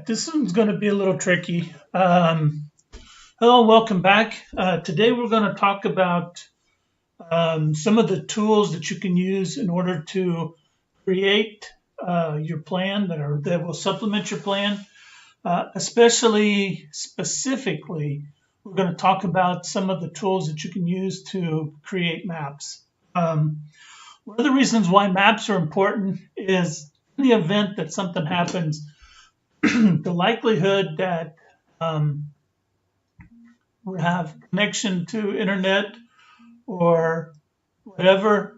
This one's going to be a little tricky. Hello, welcome back. Today we're going to talk about some of the tools that you can use in order to create your plan that will supplement your plan. Specifically, we're going to talk about some of the tools that you can use to create maps. One of the reasons why maps are important is in the event that something happens, the likelihood that we have connection to internet or whatever,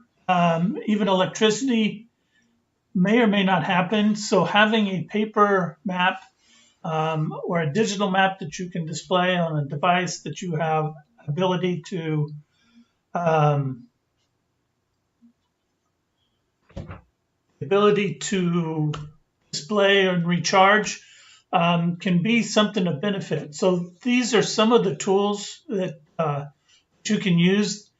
even electricity may or may not happen. So having a paper map or a digital map that you can display on a device that you have ability to display and recharge can be something of benefit. So these are some of the tools that you can use.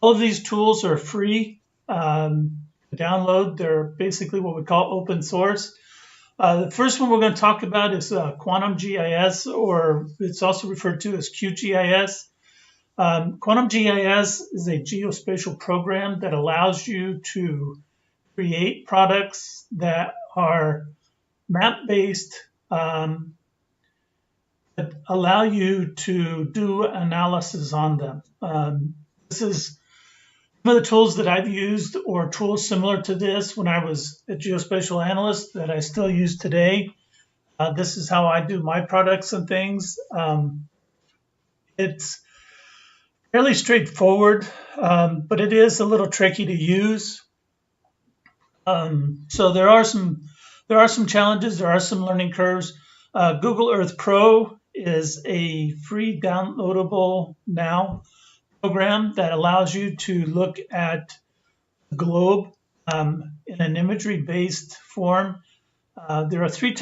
All of these tools are free to download. They're basically what we call open source. The first one we're going to talk about is Quantum GIS, or it's also referred to as QGIS. Quantum GIS is a geospatial program that allows you to create products that are map-based, that allow you to do analysis on them. This is some of the tools that I've used, or tools similar to this when I was a geospatial analyst that I still use today. This is how I do my products and things. It's fairly straightforward, but it is a little tricky to use. So there are some challenges. There are some learning curves. Google Earth Pro is a free downloadable now program that allows you to look at the globe in an imagery-based form. There are four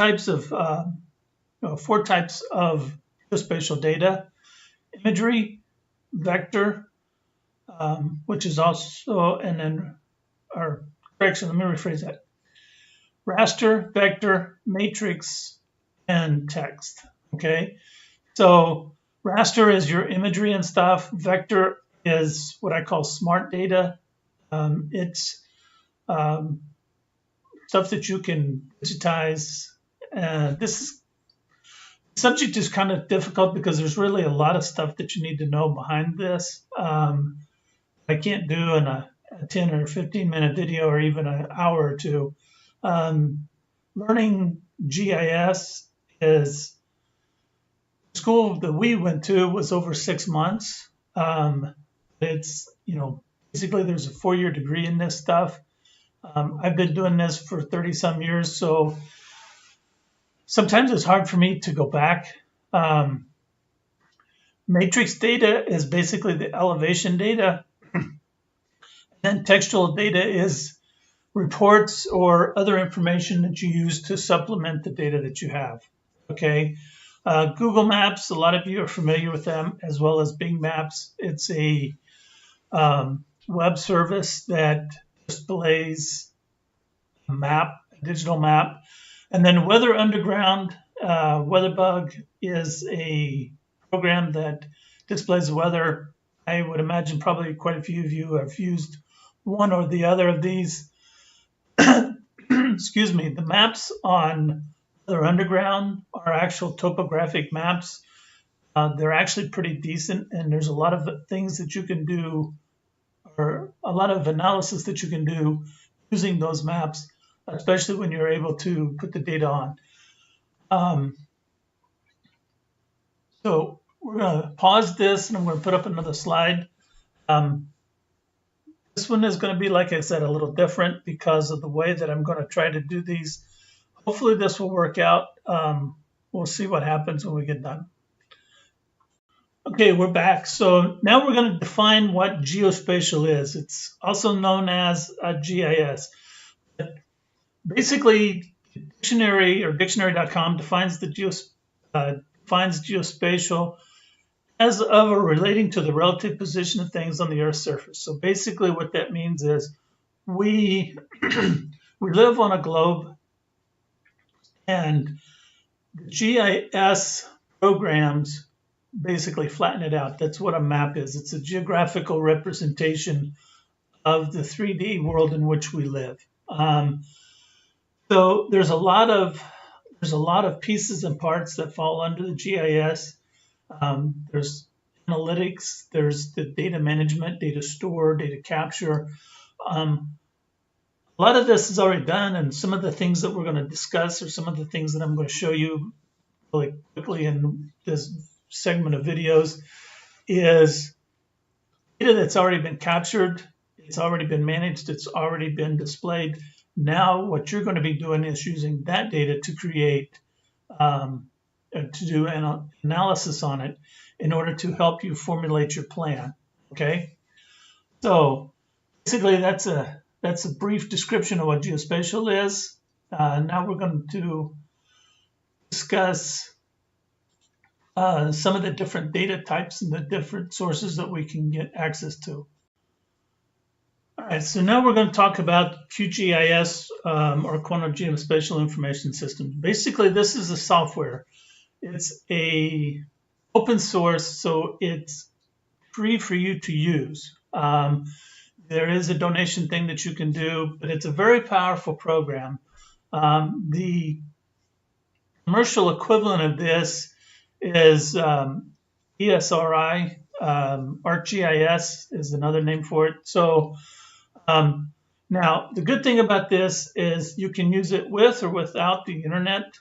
types of geospatial data: imagery, vector, which is also, and then, or correction, let me rephrase that. Raster, vector, matrix, and text. Okay, so raster is your imagery and stuff. Vector is what I call smart data. It's stuff that you can digitize. This subject is kind of difficult because there's really a lot of stuff that you need to know behind this. I can't do in a 10 or 15 minute video or even an hour or two. Learning GIS is school that we went to was over 6 months. It's, basically there's a 4-year degree in this stuff. I've been doing this for 30 some years, so sometimes it's hard for me to go back. Matrix data is basically the elevation data. Then textual data is reports or other information that you use to supplement the data that you have. Okay. Google Maps, a lot of you are familiar with them, as well as Bing Maps. It's a web service that displays a map, a digital map. And then Weather Underground, WeatherBug is a program that displays the weather. I would imagine probably quite a few of you have used one or the other of these. Excuse me. The maps on Weather Underground are actual topographic maps. They're actually pretty decent, and there's a lot of things that you can do, or a lot of analysis that you can do using those maps, especially when you're able to put the data on. So we're going to pause this, and I'm going to put up another slide. This one is going to be, like I said, a little different because of the way that I'm going to try to do these. Hopefully this will work out. We'll see what happens when we get done. Okay, we're back. So now we're going to define what geospatial is. It's also known as GIS. But basically, dictionary or dictionary.com defines geospatial as of or relating to the relative position of things on the Earth's surface. So basically what that means is we live on a globe, and The GIS programs basically flatten it out. That's what a map is. It's a geographical representation of the 3D world in which we live. So there's a lot of pieces and parts that fall under the GIS. There's analytics, there's the data management, data store, data capture. A lot of this is already done, and some of the things that we're going to discuss are some of the things that I'm going to show you really quickly in this segment of videos is data that's already been captured, it's already been managed, it's already been displayed. Now what you're going to be doing is using that data to create, to do an analysis on it in order to help you formulate your plan, okay? So basically that's a brief description of what geospatial is. Now we're going to discuss some of the different data types and the different sources that we can get access to. All right, so now we're going to talk about QGIS, or Quantum Geospatial Information System. Basically, this is a software. It's a open source, so it's free for you to use. There is a donation thing that you can do, but it's a very powerful program. The commercial equivalent of this is ESRI, ArcGIS is another name for it. So now the good thing about this is you can use it with or without the internet.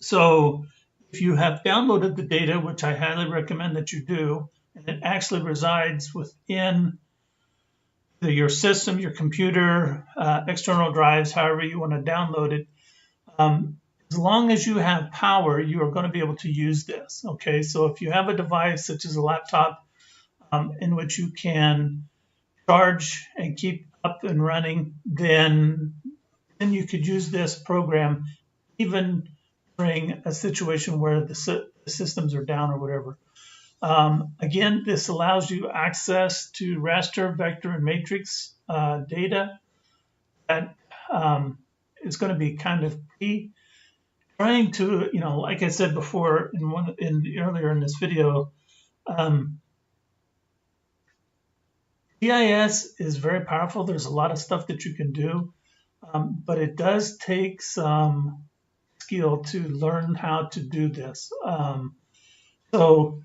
So if you have downloaded the data, which I highly recommend that you do, and it actually resides within your system, your computer, external drives, however you want to download it, as long as you have power, you are going to be able to use this. Okay, so if you have a device such as a laptop in which you can charge and keep up and running, then you could use this program even during a situation where the systems are down or whatever. Again, this allows you access to raster, vector, and matrix data that is going to be kind of key. Trying to, like I said before earlier in this video, GIS is very powerful. There's a lot of stuff that you can do, but it does take some skill to learn how to do this. So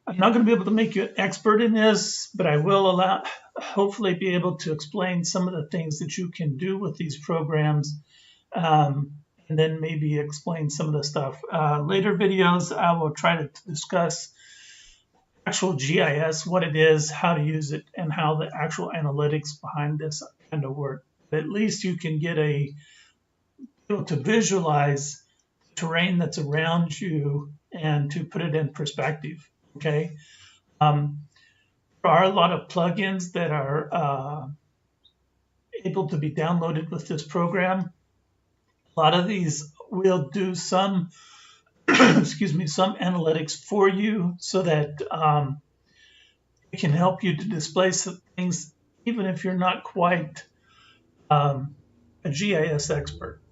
I'm not going to be able to make you an expert in this, but I will hopefully be able to explain some of the things that you can do with these programs, and then maybe explain some of the stuff. Later videos, I will try to discuss actual GIS, what it is, how to use it, and how the actual analytics behind this kind of work. But at least you can get to visualize the terrain that's around you and to put it in perspective. Okay, there are a lot of plugins that are able to be downloaded with this program. A lot of these will do some, some analytics for you so that it can help you to display some things, even if you're not quite a GIS expert.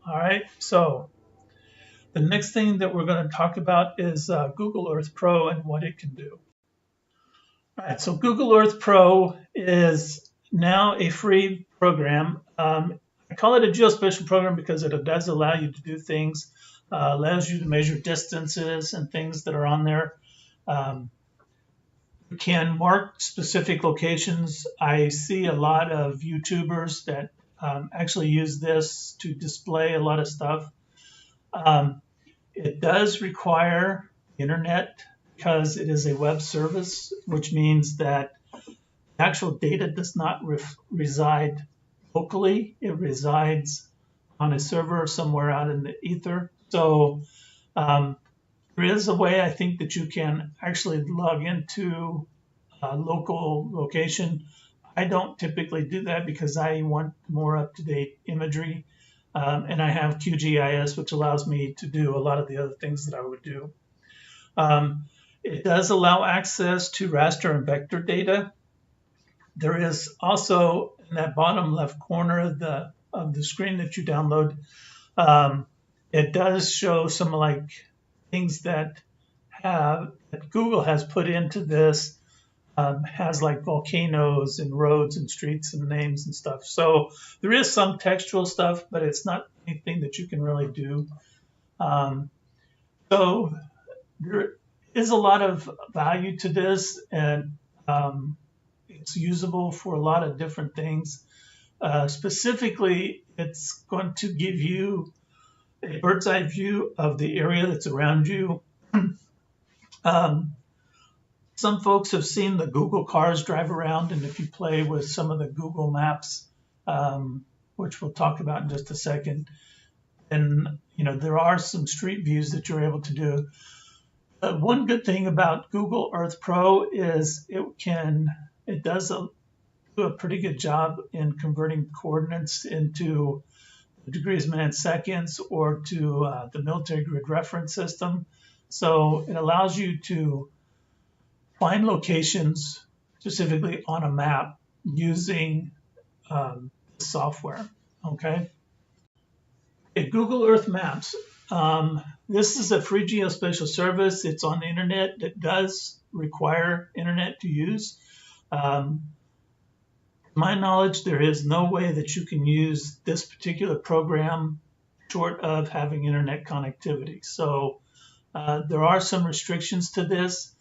All right, so the next thing that we're going to talk about is Google Earth Pro and what it can do. All right, so Google Earth Pro is now a free program. I call it a geospatial program because it does allow you to do things, allows you to measure distances and things that are on there. You can mark specific locations. I see a lot of YouTubers that actually use this to display a lot of stuff. It does require internet because it is a web service, which means that the actual data does not reside locally. It resides on a server somewhere out in the ether. So there is a way, I think, that you can actually log into a local location. I don't typically do that because I want more up-to-date imagery. And I have QGIS, which allows me to do a lot of the other things that I would do. It does allow access to raster and vector data. There is also in that bottom left corner of the screen that you download, it does show some like things that Google has put into this. Has like volcanoes and roads and streets and names and stuff. So there is some textual stuff, but it's not anything that you can really do. So there is a lot of value to this, and it's usable for a lot of different things. Specifically, it's going to give you a bird's eye view of the area that's around you. Some folks have seen the Google cars drive around, and if you play with some of the Google Maps, which we'll talk about in just a second, then there are some street views that you're able to do. One good thing about Google Earth Pro is it does do a pretty good job in converting coordinates into degrees, minutes, seconds, or to the military grid reference system. So it allows you to find locations specifically on a map using software. Okay. Google Earth Maps. This is a free geospatial service. It's on the internet. It does require internet to use. To my knowledge, there is no way that you can use this particular program short of having internet connectivity. So there are some restrictions to this.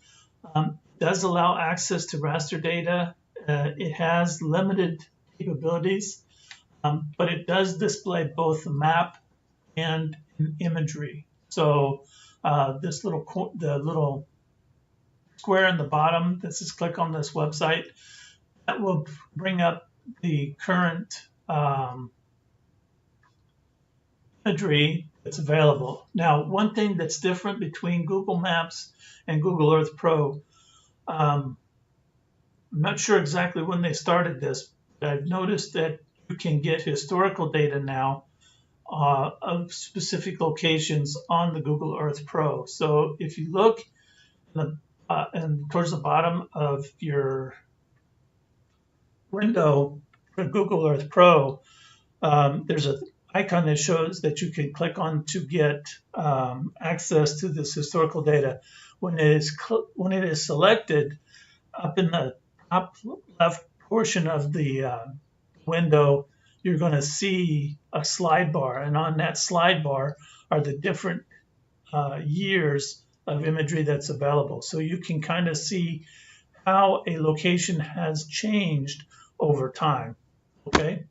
It does allow access to raster data. It has limited capabilities, but it does display both the map and imagery. So the little square in the bottom that says click on this website, that will bring up the current imagery that's available. Now, one thing that's different between Google Maps and Google Earth Pro, I'm not sure exactly when they started this, but I've noticed that you can get historical data now of specific locations on the Google Earth Pro. So if you look and towards the bottom of your window for Google Earth Pro, there's an icon that shows that you can click on to get access to this historical data. When it is selected, up in the top left portion of the window, you're going to see a slide bar, and on that slide bar are the different years of imagery that's available. So you can kind of see how a location has changed over time. Okay,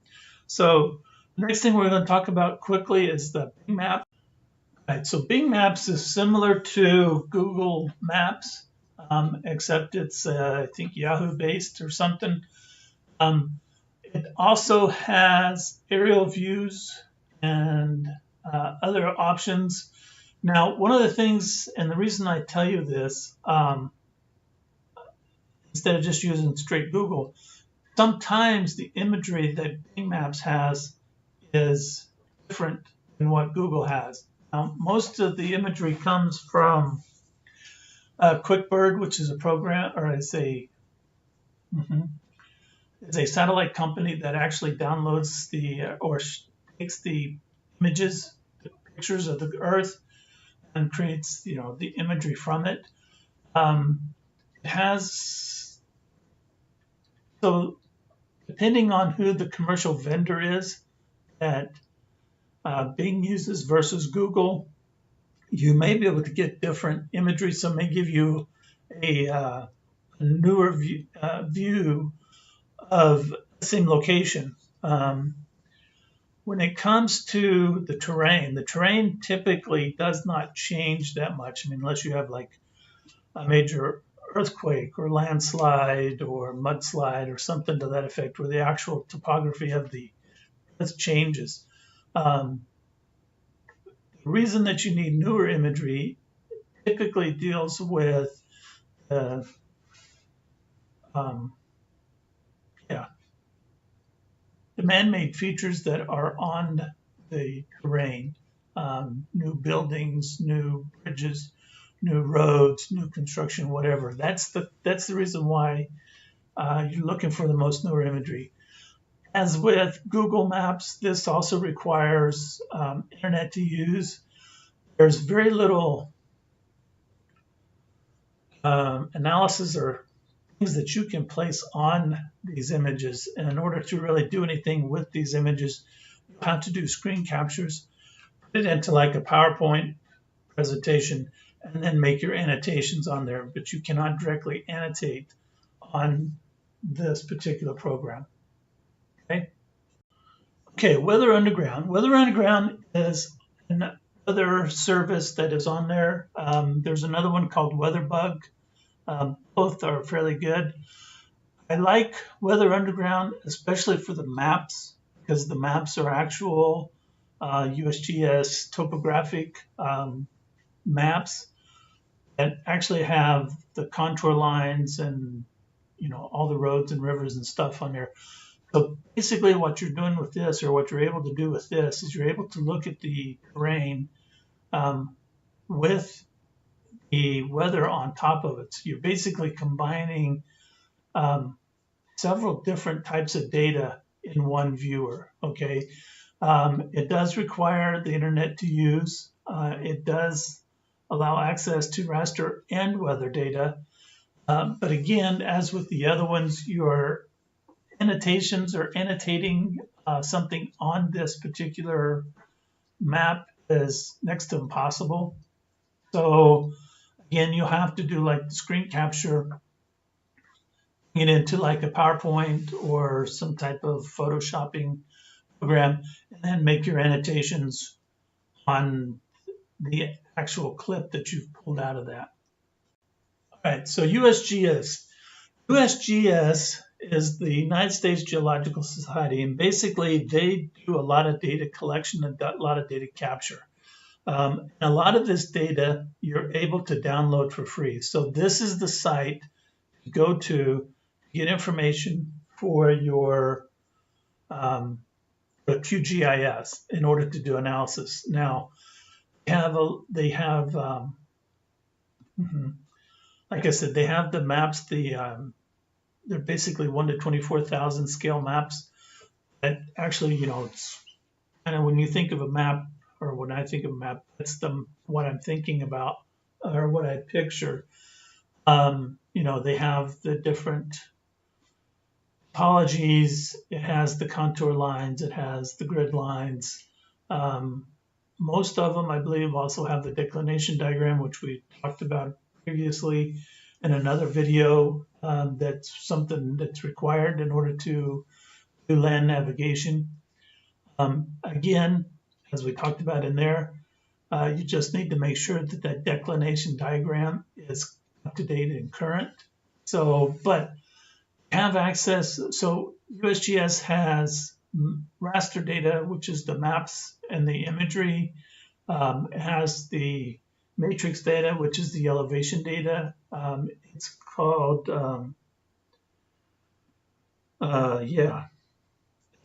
so the next thing we're going to talk about quickly is the Bing Map. All right, so Bing Maps is similar to Google Maps, except it's I think Yahoo based or something. It also has aerial views and other options. Now, one of the things, and the reason I tell you this, instead of just using straight Google, sometimes the imagery that Bing Maps has is different than what Google has. Now, most of the imagery comes from QuickBird, which is a program, or it's a satellite company that actually downloads or takes the images, the pictures of the Earth, and creates the imagery from it. It has, so depending on who the commercial vendor is that Bing uses versus Google, you may be able to get different imagery. So it may give you a newer view of the same location. When it comes to the terrain typically does not change that much. I mean, unless you have like a major earthquake or landslide or mudslide or something to that effect, where the actual topography of the earth changes. The reason that you need newer imagery typically deals with the man-made features that are on the terrain, new buildings, new bridges, new roads, new construction, whatever. That's the reason why you're looking for the most newer imagery. As with Google Maps, this also requires internet to use. there's very little analysis or things that you can place on these images. And in order to really do anything with these images, you have to do screen captures, put it into like a PowerPoint presentation, and then make your annotations on there. But you cannot directly annotate on this particular program. Okay. Okay, Weather Underground. Weather Underground is another service that is on there. There's another one called WeatherBug. Both are fairly good. I like Weather Underground, especially for the maps, because the maps are actual USGS topographic maps that actually have the contour lines and all the roads and rivers and stuff on there. So basically what you're doing with this, or what you're able to do with this, is you're able to look at the terrain with the weather on top of it. So you're basically combining several different types of data in one viewer, okay? It does require the internet to use. It does allow access to raster and weather data. But again, as with the other ones, your annotations or annotating something on this particular map is next to impossible. So again, you'll have to do like the screen capture, get into like a PowerPoint or some type of photoshopping program, and then make your annotations on the actual clip that you've pulled out of that. All right, so USGS. USGS is the United States Geological Society, and basically they do a lot of data collection and a lot of data capture. And a lot of this data you're able to download for free. So this is the site to go to get information for your QGIS in order to do analysis. Now, they have like I said, they have the maps. They're basically 1 to 24,000 scale maps. That actually, it's kind of when you think of a map, or when I think of a map, that's what I'm thinking about, or what I picture. They have the different topologies. It has the contour lines. It has the grid lines. Most of them, I believe, also have the declination diagram, which we talked about previously in another video. That's something that's required in order to do land navigation. Again, as we talked about in there, you just need to make sure that that declination diagram is up to date and current. So, but have access. So USGS has raster data, which is the maps and the imagery. It has the matrix data, which is the elevation data. It's called,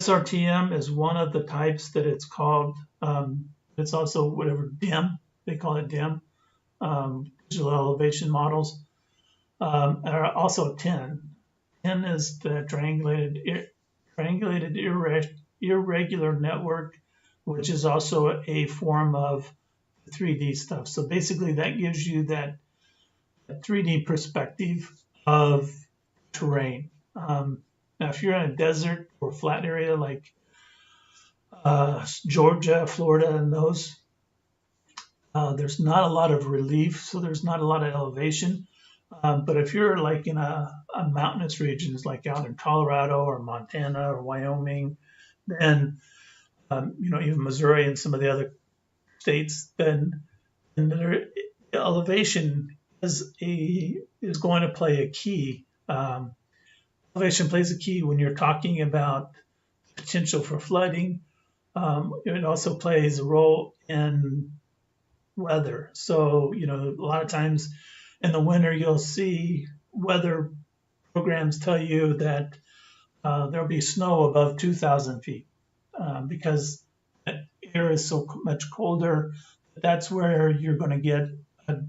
SRTM is one of the types that it's called. It's also whatever DIM, they call it DIM, digital elevation models. Are also 10. 10 is the triangulated irregular network, which is also a form of 3D stuff. So basically that gives you that 3D perspective of terrain. Now, if you're in a desert or flat area like Georgia, Florida, and those, there's not a lot of relief, so there's not a lot of elevation. But if you're like in a mountainous regions, like out in Colorado or Montana or Wyoming, then even Missouri and some of the other states, then their elevation is going to play a key. Elevation plays a key when you're talking about potential for flooding. It also plays a role in weather. So, a lot of times in the winter, you'll see weather programs tell you that there'll be snow above 2,000 feet because the air is so much colder. That's where you're going to get a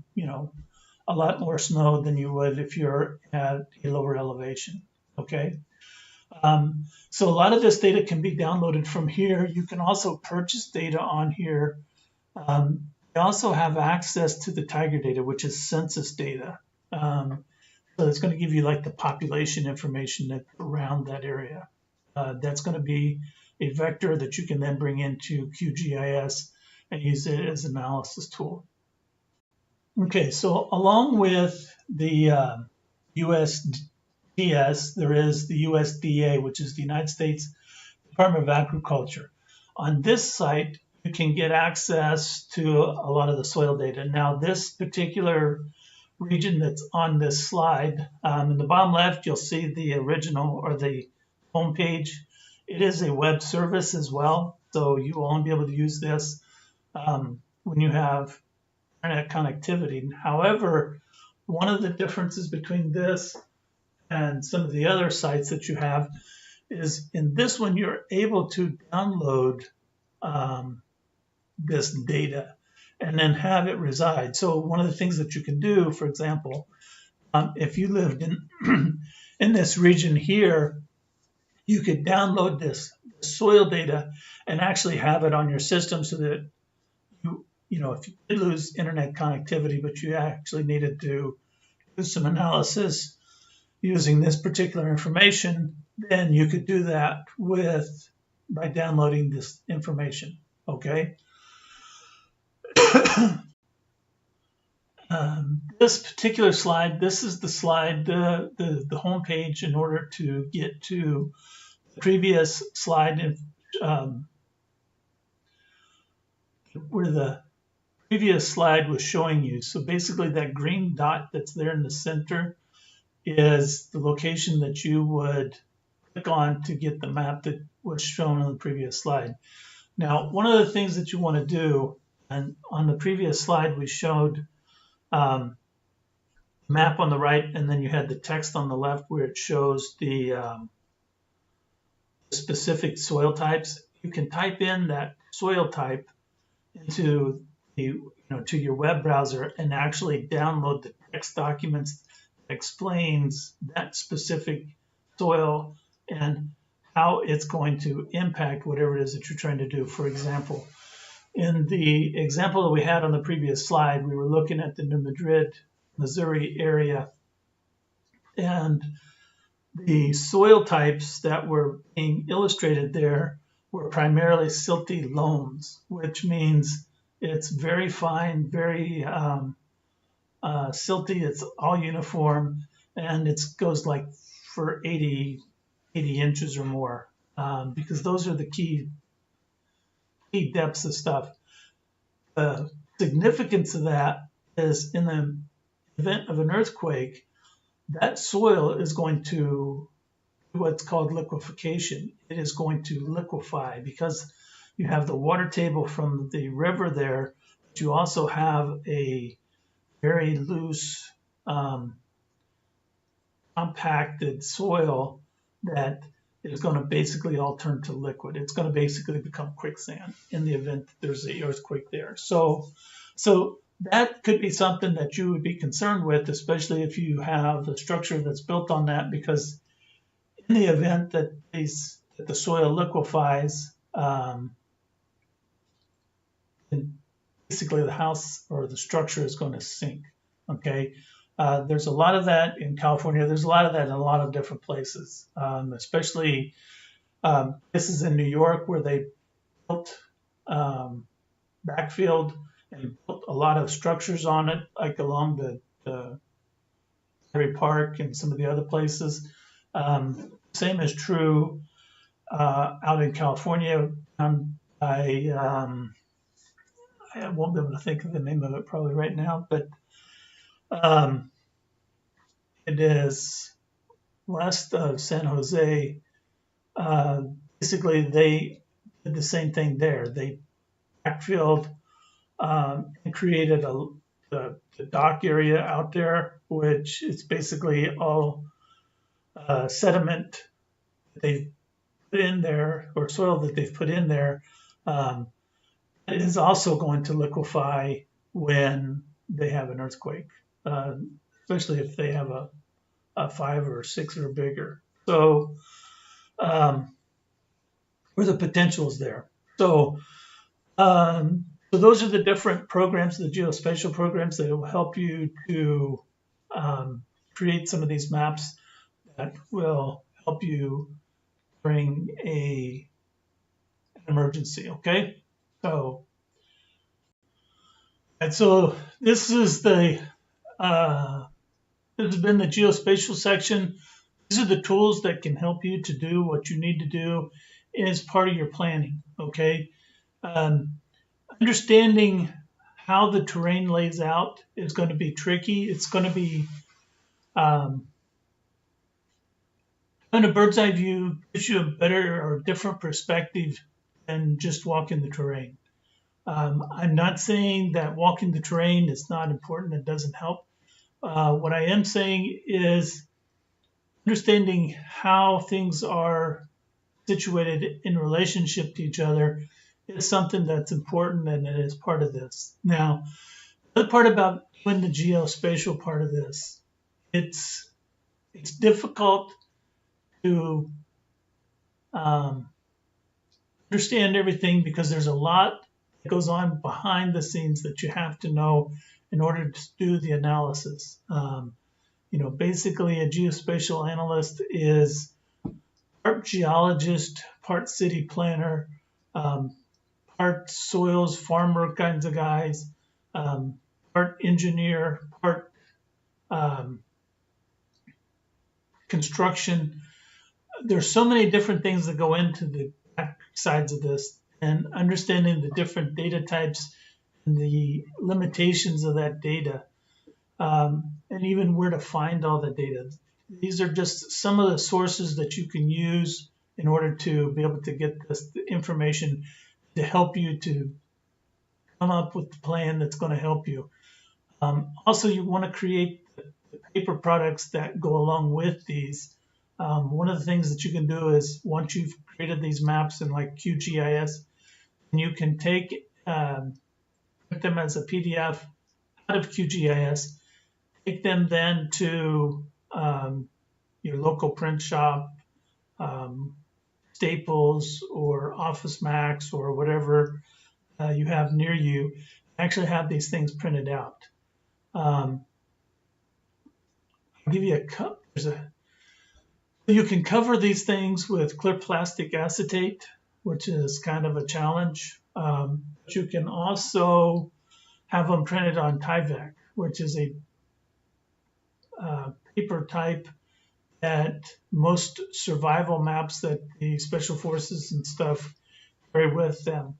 lot more snow than you would if you're at a lower elevation. Okay. So a lot of this data can be downloaded from here. You can also purchase data on here. They also have access to the Tiger data, which is census data. So it's going to give you like the population information that's around that area. That's going to be a vector that you can then bring into QGIS and use it as an analysis tool. Okay, so along with the USGS, there is the USDA, which is the United States Department of Agriculture. On this site, you can get access to a lot of the soil data. Now, this particular region that's on this slide, in the bottom left, you'll see the original or the home page. It is a web service as well, so you will only be able to use this when you have internet connectivity. However, one of the differences between this and some of the other sites that you have is in this one, you're able to download this data and then have it reside. So one of the things that you can do, for example, if you lived in in this region here, you could download this soil data and actually have it on your system so that you know, if you did lose internet connectivity, but you actually needed to do some analysis using this particular information, then you could do that by downloading this information, okay? This particular slide, this is the slide, the home page in order to get to the previous slide where the previous slide was showing you. So basically that green dot that's there in the center is the location that you would click on to get the map that was shown on the previous slide. Now, one of the things that you want to do, and on the previous slide we showed map on the right, and then you had the text on the left where it shows the specific soil types. You can type in that soil type into to your web browser and actually download the text documents that explains that specific soil and how it's going to impact whatever it is that you're trying to do. For example, in the example that we had on the previous slide, we were looking at the New Madrid, Missouri area, and the soil types that were being illustrated there were primarily silty loams, which means it's very fine, very silty, it's all uniform, and it goes like for 80 inches or more, because those are the key depths of stuff. The significance of that is in the event of an earthquake, that soil is going to do what's called liquefaction. It is going to liquefy because you have the water table from the river there, but you also have a very loose, compacted soil that is going to basically all turn to liquid. It's going to basically become quicksand in the event that there's an earthquake there. So that could be something that you would be concerned with, especially if you have a structure that's built on that, because in the event that the soil liquefies, basically the house or the structure is going to sink. Okay, there's a lot of that in California. There's a lot of that in a lot of different places, especially places in New York where they built backfilled and built a lot of structures on it, like along the Battery Park and some of the other places. Same is true out in California. I won't be able to think of the name of it probably right now, but it is west of San Jose. Basically, they did the same thing there. They backfilled and created the dock area out there, which is basically all sediment that they've put in there, or soil that they've put in there. It is also going to liquefy when they have an earthquake, especially if they have a 5 or 6 or bigger. So where the potential is there. So So those are the different programs, the geospatial programs that will help you to create some of these maps that will help you during an emergency. Okay, so this is this has been the geospatial section. These are the tools that can help you to do what you need to do as part of your planning. Okay, understanding how the terrain lays out is going to be tricky. It's going to be on a bird's eye view gives you a better or different perspective than just walking the terrain. I'm not saying that walking the terrain is not important. It doesn't help. What I am saying is understanding how things are situated in relationship to each other is something that's important, and it is part of this. Now, the other part about doing the geospatial part of this, it's difficult to understand everything because there's a lot that goes on behind the scenes that you have to know in order to do the analysis. Basically a geospatial analyst is part geologist, part city planner, part soils farmer kinds of guys, part engineer, part construction. There's so many different things that go into the back sides of this, and understanding the different data types and the limitations of that data, and even where to find all the data. These are just some of the sources that you can use in order to be able to get this information to help you to come up with the plan that's going to help you. Also, you want to create the paper products that go along with these. One of the things that you can do is once you've created these maps in like QGIS, you can put them as a PDF out of QGIS, take them then to your local print shop, Staples or Office Max or whatever you have near you, actually have these things printed out. I'll give you you can cover these things with clear plastic acetate, which is kind of a challenge. But you can also have them printed on Tyvek, which is a paper type that most survival maps that the special forces and stuff carry with them.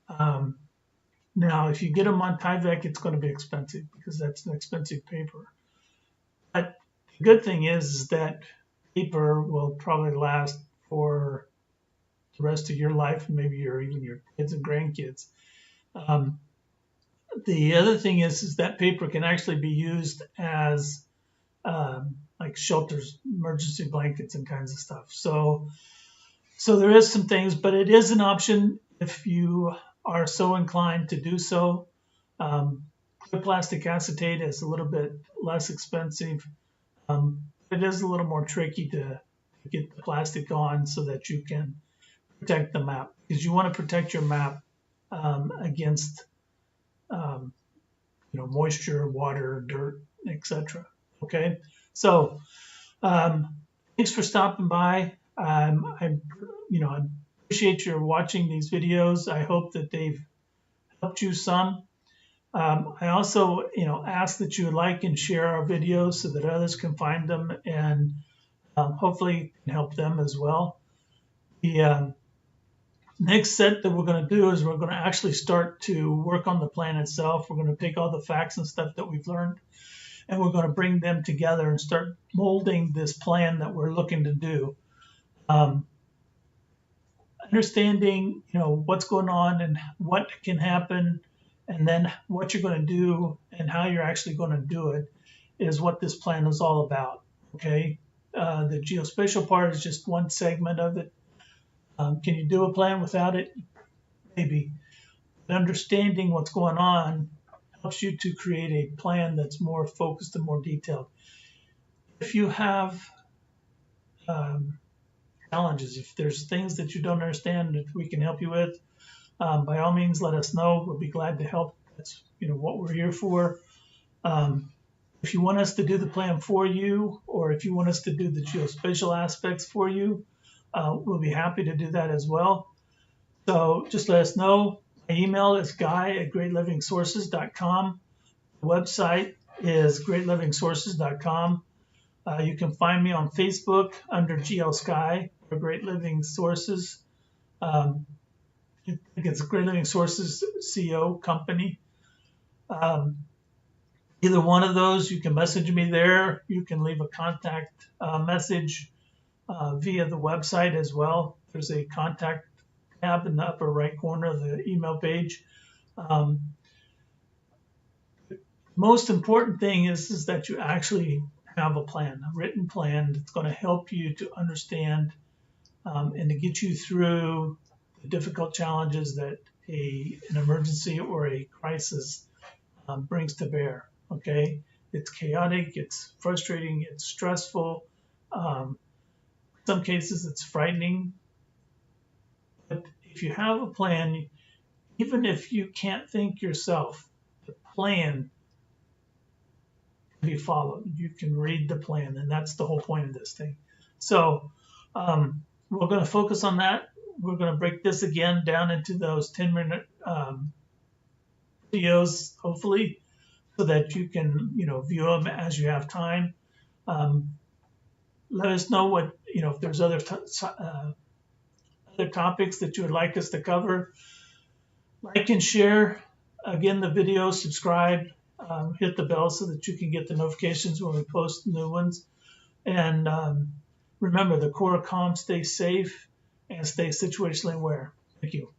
Now, if you get them on Tyvek, it's going to be expensive because that's an expensive paper. But the good thing is that paper will probably last for the rest of your life, and maybe even your kids and grandkids. The other thing is that paper can actually be used as like shelters, emergency blankets, and kinds of stuff. So there is some things, but it is an option if you are so inclined to do so. Clear plastic acetate is a little bit less expensive. It is a little more tricky to get the plastic on so that you can protect the map, because you want to protect your map against moisture, water, dirt, etc. Okay, so thanks for stopping by. I appreciate your watching these videos. I hope that they've helped you some. I also, ask that you like and share our videos so that others can find them and hopefully can help them as well. The next set that we're going to do is we're going to actually start to work on the plan itself. We're going to take all the facts and stuff that we've learned, and we're going to bring them together and start molding this plan that we're looking to do. Understanding, what's going on and what can happen, and then what you're going to do and how you're actually going to do it is what this plan is all about. Okay, the geospatial part is just one segment of it. Can you do a plan without it? Maybe. But understanding what's going on helps you to create a plan that's more focused and more detailed. If you have challenges, if there's things that you don't understand that we can help you with, by all means, let us know. We'll be glad to help. That's what we're here for. If you want us to do the plan for you, or if you want us to do the geospatial aspects for you, we'll be happy to do that as well. So just let us know. My email is guy@greatlivingsources.com. The website is greatlivingsources.com. You can find me on Facebook under GL Sky or Great Living Sources. I think it's Great Living Sources CO company. Either one of those, you can message me there. You can leave a contact message via the website as well. There's a contact tab in the upper right corner of the email page. Most important thing is that you actually have a plan, a written plan that's going to help you to understand and to get you through the difficult challenges that an emergency or a crisis brings to bear. Okay, it's chaotic, it's frustrating, it's stressful. In some cases, it's frightening. But if you have a plan, even if you can't think yourself, the plan can be followed. You can read the plan, and that's the whole point of this thing. So we're going to focus on that. We're going to break this again down into those 10-minute videos, hopefully, so that you can, view them as you have time. Let us know what, if there's other topics that you would like us to cover. Like and share, again, the video, subscribe, hit the bell so that you can get the notifications when we post new ones. And remember, the core calm, stay safe, and stay situationally aware. Thank you.